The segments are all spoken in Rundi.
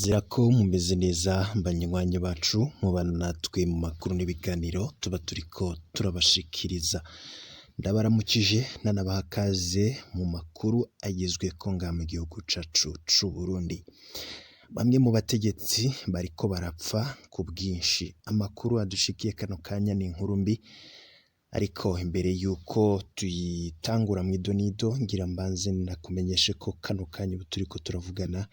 Ndizera ko mumeze neza banywanyi bacu mubana natwe mu makuru n'ibiganiro tuba turiko turabashikiriza. Ndabaramukije nanabaha kaze mu makuru agezweko ngaha mu gihugu cacu c'u Burundi. Bamwe mu bategetsi bariko barapfa ku bwinshi. Amakuru adushikiye kano kanya ni inkuru mbi, ariko imbere yuko tuyitangura mw'idonido ngira mbanze nakumenyeshe ko kano kanya ubu turiko turavugana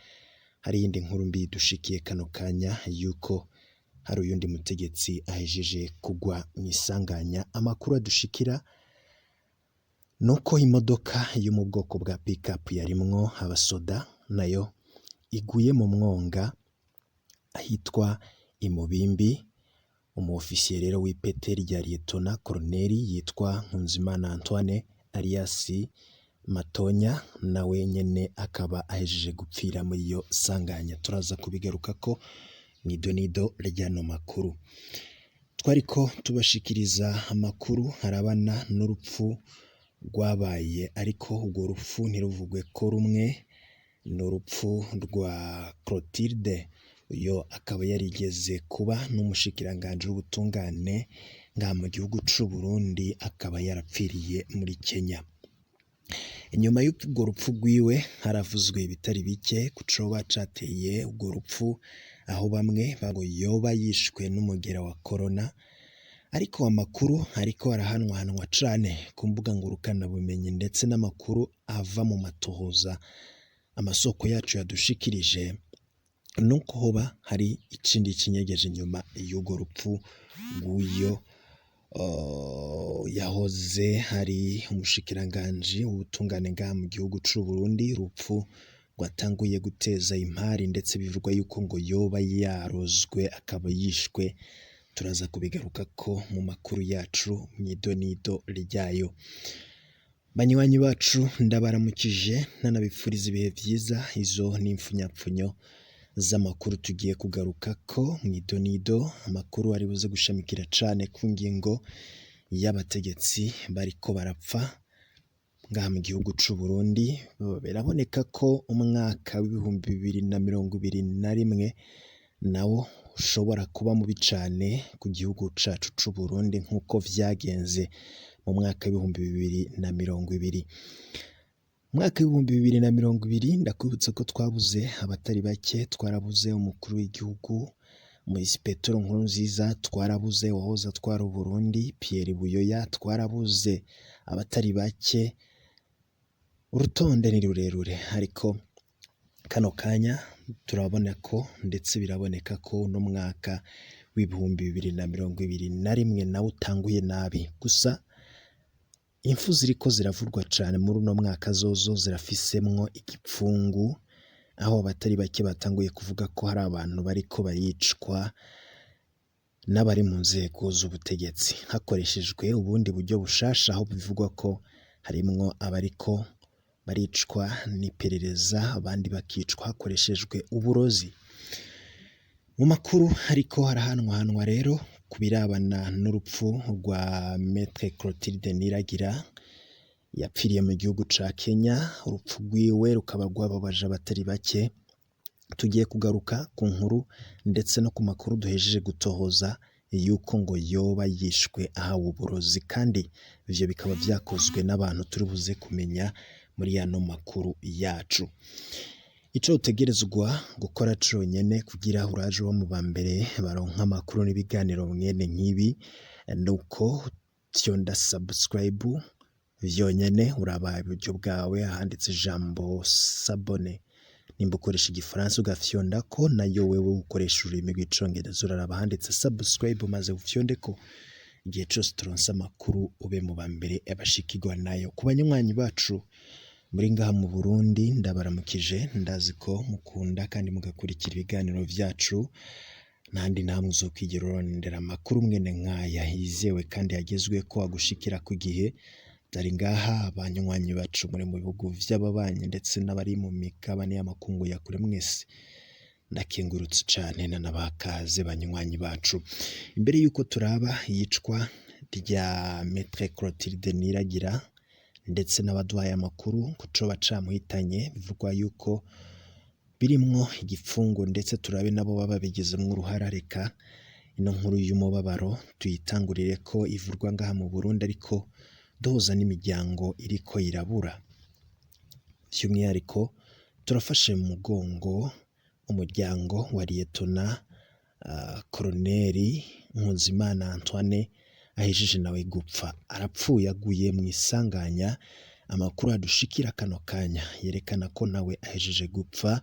hari iyindi nkuru mbi dushikiye kano kanya yuko hari uyundi mutegetsi ahejeje kugwa mw'isanganya. Amakuru adushikira nuko imodoka yo mu bwoko bwa pick-up yarimwo abasoda nayo iguye mu mwonga ahitwa Imubimbi. Umu-officier rero w'ipete rya Lieutenant Colonel yitwa Nkunzimana Antoine alias Matonya nawe nyene akaba ahejeje gupfira muri iyo sanganya. Turaza kubigarukako mw'idonido ry'ano makuru. Twariko tubashikiriza amakuru harabana n'urupfu rwabaye, ariko urwo rupfu ntiruvugwe ko rumwe, n'urupfu rwa Clotilde. Uyo akaba yarigeze kuba n'umushikiranganji w'ubutungane ngaha mu gihugu c'u Burundi, akaba yarapfiriye muri Kenya. Inyuma y'urwo rupfu rwiwe haravuzwe ibitari bike ku coba cateye urwo rupfu, aho bamwe bago yoba yishwe n'umugera wa corona, ariko amakuru ariko arahanwahanwa cane ku mbuga ngurukana bumenyi ndetse n'amakuru ava mu matohoza amasoko yacu yadushikirije nuko hoba hari ikindi kinyegeje inyuma y'urwo rupfu rw'uyo yahoze hari umushikiranganji w'ubutungane ngaha mu gihugu c'u Burundi. Urupfu rwatanguye guteza impari ndetse bivugwa yuko ngo yoba yarozwe akaba yishwe. Turaza kubigarukako mu makuru yacu mw'idonido ryayo. Banywanyi bacu ndabaramukije nanabipfuriza ibihe vyiza. Izo ni impfunyapfunyo z'amakuru tugiye kugarukako mw'idonido, amakuru ari buze gushamikira cane ku ngingo y'abategetsi bariko barapfa ngaha mu gihugu c'u Burundi. Biraboneka ko umwaka w'ibihumbi 2021 nawo ushobora kuba mubi cane ku gihugu cacu c'u Burundi nk'uko vyagenze mu mwaka w'ibihumbi 2020. Mwaka w'ibihumbi 2020 ndakwibutsa ko twabuze abatari bake. Twarabuze umukuru w'igihugu Moise Petero Nkurunziza, twarabuze uwahoze atwara Burundi Pierre Buyoya, twarabuze abatari bake. Urutonde ni rurerure, ariko kano kanya turabona ko ndetse biraboneka ko no mwaka w'ibihumbi 2021 nawo utanguye nabi. Gusa impfu ziriko ziravurwa cane muri uno mwaka zozo zirafisemwo igipfungu, aho abatari bake batanguye kuvuga ko hari abantu bariko baricwa n'abari mu nzego z'ubutegetsi hakoreshejwe ubundi buryo bushasha, aho bivugwa ko harimwo abariko baricwa n'iperereza, abandi bakicwa hakoreshejwe uburozi. Mu makuru ariko harahanwahanwa rero kubirabana n'urupfu rwa Maître Clotilde Niragira yapfiriye mu gihugu ca Kenya. Urupfu rwiwe rukaba rwababaje abatari bake. Tugiye kugaruka ku nkuru ndetse no ku makuru duhejeje gutohoza yuko ngo yoba yishwe ahawe uburozi, kandi ivyo bikaba vyakozwe n'abantu turi buze kumenya muri yano makuru yacu. Ico utegerezwa gukora conyene kugira uraje wo mu bambere baronka amakuru n'ibiganiro mwene nk'ibi nuko fyonda subscribe vyonyene, uraba iburyo bwawe ahanditse ijambo s'abonner, nimba ukoresha igifaransa ugafyondako, nayo wewe ukoresha ururimi rw'icongereza uraraba ahanditse subscribe maze ufyondeko. Igihe cose turonse amakuru ube mu bambere abashikirwa nayo. Ku banywanyi bacu muri ngaha mu Burundi ndabaramukije, ndazi ko mukunda kandi mugakurikira ibiganiro vyacu, nandi namwe uzokwigera urondera amakuru mwene nkaya yizewe kandi yagezweko agushikira ku gihe. Dari ngaha abanywanyi bacu muri mu bihugu vy'ababanyi ndetse n'abari mu migabane y'amakungu ya kure, mwese ndakengurutse cane nanabakaze banywanyi bacu. Imbere yuko turaba yicwa rya Maître Clotilde Niragira ndetse n'abaduhaye amakuru ku coba camuhitanye, bivugwa yuko birimwo igipfungu ndetse turabe nabo baba bigizemwo uruhara. Reka ino nkuru y'umubabaro tuyitangurire ko ivurwa ngaha mu Burundi, ariko duhuza n'imiryango iriko irabura. By'umwihariko turafashe mu mugongo umuryango wa Liyetona Koloneli Nkuzimana Antoine ahejeje nawe gupfa. Arapfuye aguye mu isanganya. Amakuru adushikira kano kanya yerekana ko nawe ahejeje gupfa.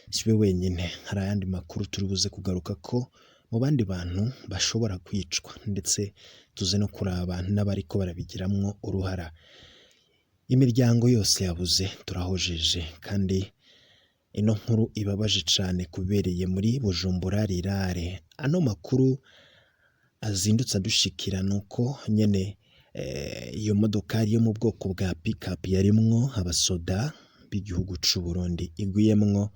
Siwe wenyine, hari ayandi makuru turi buze kugaruka ko mu bandi bantu bashobora kwicwa, ndetse tuze no kuraba n'abariko barabigiramwo uruhara. Imiryango yose yabuze turahojeje, kandi ino nkuru ibabaje cane kubereye muri Bujumbura Rirare. Ano makuru azindutse adushikira nuko nyene iyo modokari yo mu bwoko bwa pick-up yarimwo abasoda b'igihugu c'u Burundi iguyemwo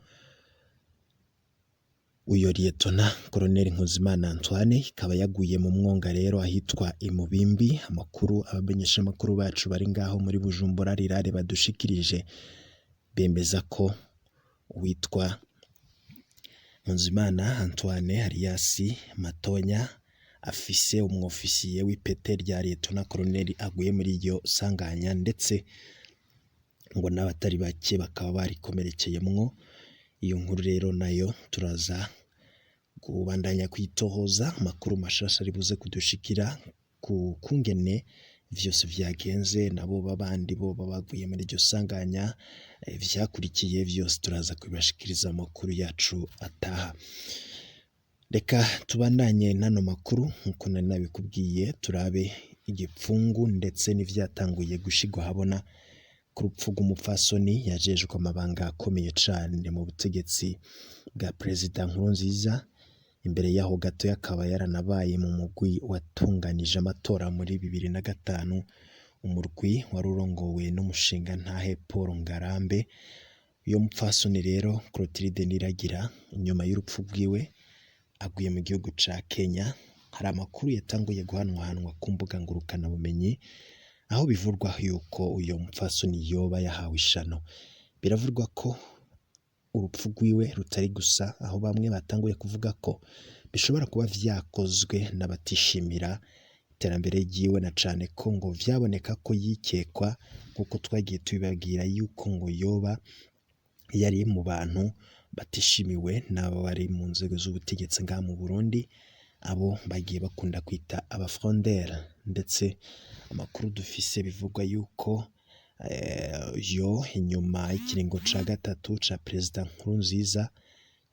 uyo Liyetona Koloneli Nkuzimana Antoine, ikaba yaguye mu mwonga rero ahitwa Imubimbi. Amakuru abamenyesha amakuru bacu bari ngaho muri Bujumbura Rirare badushikirije bemeza ko witwa Nkuzimana Antoine alias Matonya afise umwofisiye w'ipete rya Liyetona Koloneli aguye muri iryo sanganya, ndetse ngo n'abatari bake bakaba barikomerekeyemwo. Iyo nkuru rero nayo turaza kubandanya kwitohoza. Amakuru mashasha ari buze kudushikira ku kungene vyose vyagenze, nabo babandi bo baguye muri iryo sanganya vyakurikiye, vyose turaza kubashikiriza amakuru yacu ataha. Reka tubandanye nano makuru nkuko nari nabikubwiye, turabe igipfungu ndetse n'ivyatanguye gushigwa habona ku rupfu rw'umupfasoni yajejwe amabanga akomeye cane mu butegetsi bwa Perezida Nkurunziza. Imbere yaho gato yakaba yaranabaye mu mugwi watunganije amatora muri 2005, umurwi wari urongowe n'umushinga ntahe Paul Ngarambe. Uyo mupfasoni rero Clotilde Niragira, inyuma y'urupfu rwiwe aguye mu gihugu ca Kenya. Hari amakuru yatanguye guhanwahanwa ku mbuga ngurukana bumenyi, aho bivurwa yuko uyo mupfasoni yoba yahawe ishano. Biravurwa ko urupfu rwiwe rutari gusa, aho bamwe batanguye kuvuga ko bishobora kuba vyakozwe n'abatishimira iterambere ryiwe, na cane ko ngo vyaboneka ko yikekwa, kuko twagiye tubibabwira yuko ngo yoba yari mu bantu batishimiwe n'abo bari mu nzego z'ubutegetsi ngaha mu Burundi, abo bagiye bakunda kwita abafrondere. Ndetse amakuru dufise bivugwa yuko yo inyuma y'ikiringo ca gatatu ca Perezida Nkurunziza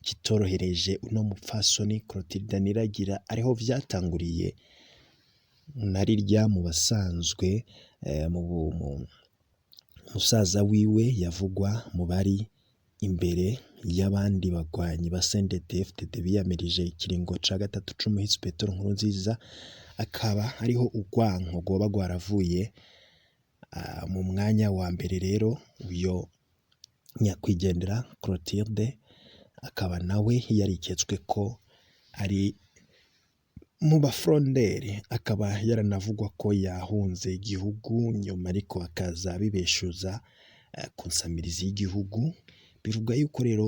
kitorohereje uno mupfasoni Clotilde Niragira, ariho vyatanguriye narirya mu basanzwe musaza wiwe yavugwa mu bari imbere y'abandi bagwanyi ba CNDD-FDD biyamirije ikiringo ca gatatu c'umuhisi Petero Nkurunziza. Akaba ariho urwanko rwoba rwaravuye mu mwanya wa mbere. Rero uyo nyakwigendera Clotilde akaba nawe yariketswe ko ari mu bafronderi, akaba yaranavugwa ko yahunze igihugu nyuma, ariko akaza bibeshuza ku nsamirizi y'igihugu. Bivuga yuko rero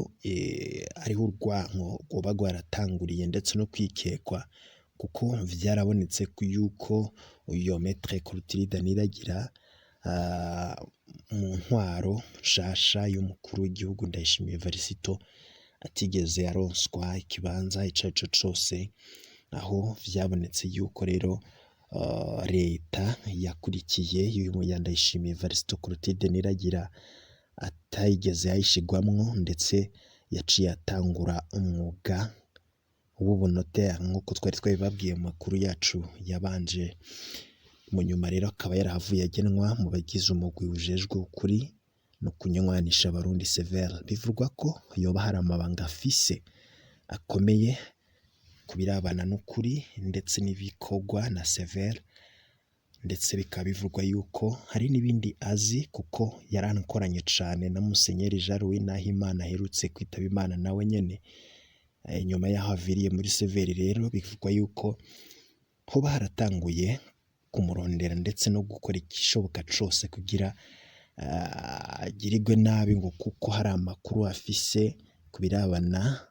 ariho urwanko rwoba rwaratanguriye, ndetse no kwikekwa, kuko vyarabonetse yuko uyo Maître Clotilde Niragira mu ntwaro nshasha y'umukuru w'igihugu Ndayishimiye Varisito atigeze aronswa ikibanza ico arico cose, aho vyabonetse yuko rero leta yakurikiye y'uyu Ndayishimiye Varisito Clotilde Niragira atayigeze ayishigwamwo, ndetse yaciye atangura umwuga w'ubunotaire nk'uko twari twabibabwiye mu makuru yacu yabanje. Mu nyuma rero akaba yarahavuye agenwa mu bagize umugwi ujejwe ukuri no kunywanisha abarundi severe. Bivugwa ko yoba hari amabanga afise akomeye kubirabana n'ukuri ndetse n'ibikorwa na severe, ndetse bikaba bivugwa yuko hari n'ibindi azi, kuko yaranakoranye cane na Musenyeri Jean Louis Nahimana aherutse kwitaba Imana nawe nyene nyuma yaho aviriye muri severe. Rero bivugwa yuko hoba haratanguye kumurondera ndetse no gukora ikishoboka cose kugira agirirwe nabi, ngo kuko hari amakuru afise kubirabana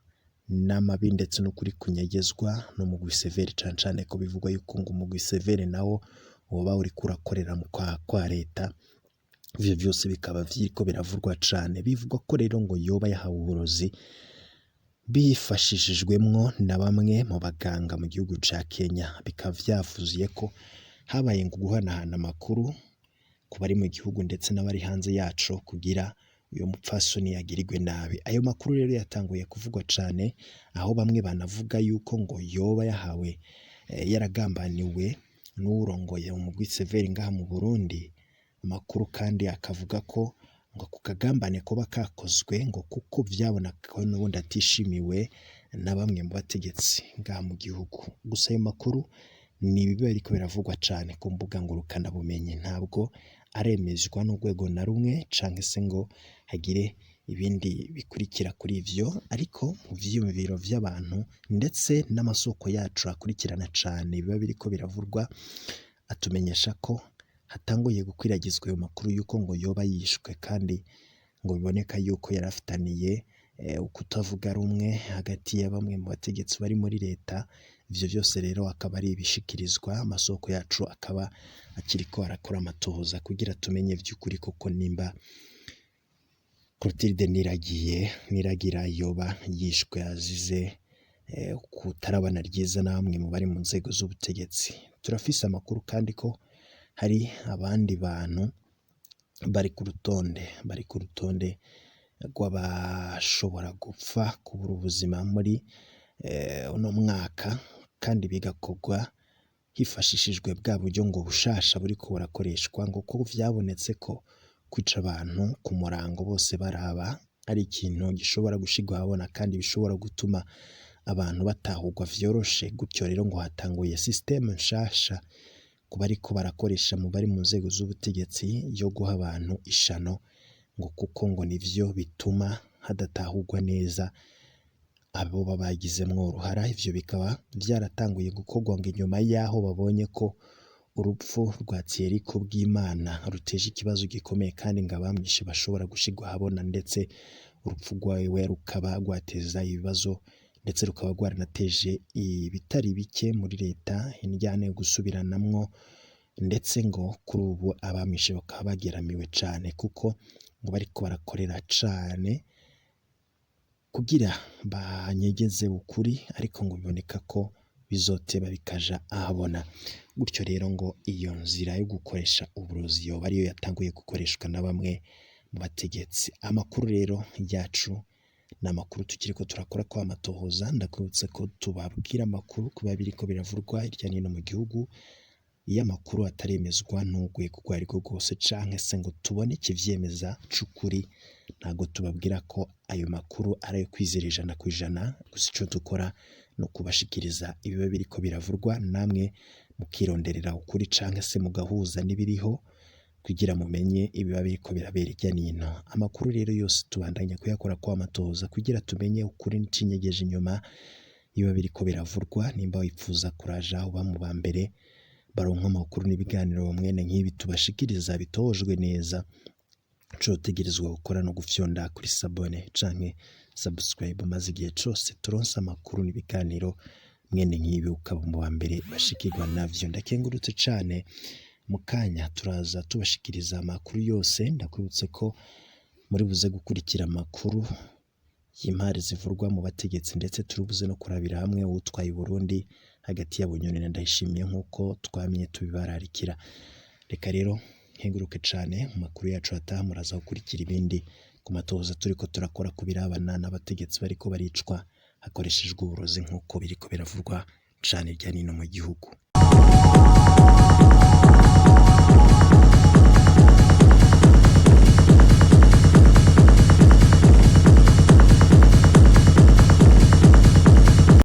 n'amabi ndetse no kuri kunyegezwa no mu Severe cane cane ko bivugwa yuko ngo mu Severe nawo woba uri kurakorera mu kwa leta. Ivyo vyose bikaba vyiriko biravurwa cane, bivugwa ko rero ngo yoba yahawe uburozi bifashishijwemwo na bamwe mu baganga mu gihugu ca Kenya. Bikaba vyavuziye ko habaye ngo guhanahana amakuru ku bari mu gihugu ndetse n'abari hanze yaco kugira uyo mupfasoni yagirirwe nabi. Ayo makuru rero yatanguye kuvugwa cane, aho bamwe banavuga yuko ngo yoba yahawe yaragambaniwe n'urongoye mu Severe ngaha mu Burundi. Amakuru kandi akavuga ko ngo ku kagambane koba kakozwe ngo kuko vyaboneka ko n'ubundi atishimiwe na bamwe mu bategetsi ngaha mu gihugu. Gusa ayo makuru ni biba ariko biravugwa cane ku mbuga ngurukana bumenyi, ntabwo aremezwa n'urwego na rumwe canke se ngo hagire ibindi bikurikira kuri ivyo, ariko mu vyiyumviro vy'abantu ndetse n'amasoko yacu akurikirana cane biba biriko biravurwa atumenyesha ko hatanguye gukwiragizwa ayo makuru yuko ngo yoba yishwe, kandi ngo biboneka yuko yarafitaniye ukutavuga rumwe hagati ya bamwe mu bategetsi bari muri leta. Ivyo vyose rero akaba ari ibishikirizwa, amasoko yacu akaba akiriko arakora amatohoza kugira tumenye vy'ukuri koko nimba Clotilde Niragira yoba yishwe azize kutarabana ryiza na bamwe mu bari mu nzego z'ubutegetsi. Turafise amakuru kandi ko hari abandi bantu bari ku rutonde rw'abashobora gupfa kubura ubuzima muri uno mwaka, kandi bigakorwa hifashishijwe bwa buryo ngo bushasha buriko burakoreshwa, ngo ko vyabonetse ko kwica abantu ku murango bose baraba ari ikintu gishobora gushigwa habona kandi bishobora gutuma abantu batahurwa vyoroshe. Gutyo rero ngo hatanguye systeme nshasha ku bariko barakoresha mu bari mu nzego z'ubutegetsi yo guha abantu ishano, ngo kuko ngo nivyo bituma hadatahurwa neza abo babagizemwo uruhara. Ivyo bikaba vyaratanguye gukorwa ngo inyuma yaho babonye ko urupfu rwa Thierry Kubwimana ruteje ikibazo gikomeye kandi ngo abamwishe bashobora gushigwa habona, ndetse urupfu rwawe rukaba rwateza ibibazo ndetse rukaba rwaranateje ibitari bike muri leta, indyane gusubiranamwo, ndetse ngo kuri ubu abamwishe bakaba bageramiwe cane kuko ngo bariko barakorera cane kugira banyegeze ukuri, ariko ngo biboneka ko bizoteba bikaja ahabona. Gutyo rero ngo iyo nzira yo gukoresha uburozi yoba ariyo yatanguye gukoreshwa na bamwe mu bategetsi. Amakuru rero yacu n'amakuru tukiriko turakora kwa amatohoza. Ndakwibutse ko tubabwira amakuru kuba biriko biravurwa hirya no hino mu gihugu, iyo amakuru ataremezwa n'urwego urwo arirwo rwose canke se ngo tubone ikivyemeza c'ukuri, ntago tubabwira ko ayo makuru ari ayo kwizera 100%. Gusa ico dukora no kubashikiriza ibiba biriko biravurwa, namwe mukironderera ukuri canke se mugahuza n'ibiriho kugira mumenye ibiba biriko birabera hirya n'ino. Amakuru rero yose tubandanya kuyakora kwa amatohoza kugira tumenye ukuri n'icinyegeje inyuma ibiba biriko biravurwa. Nimba wipfuza kuraja uba mu ba mbere baronka amakuru n'ibiganiro mwene nk'ibi tubashikiriza bitojwe neza, ico utegerezwa gukora no gufyonda kuri sabone canke subscribe, maze igihe cose turonse amakuru n'ibiganiro mwene nk'ibi ukaba mu ba mbere bashikirwa navyo. Ndakengurutse cane, mu kanya turaza tubashikiriza amakuru yose. Ndakwibutse ko muri buze gukurikira amakuru y'impari zivurwa mu bategetsi, ndetse turubuze no kurabira hamwe utwaye Burundi hagati ya Bunyoni na Ndayishimiye nk'uko twamye tubibararikira. Reka rero nkenguruke cane, mu makuru yacu ataha muraza gukurikira ibindi ku matohoza turiko turakora kubirabana n'abategetsi bariko baricwa hakoreshejwe uburozi nk'uko biriko biravurwa cane hirya no hino mu gihugu.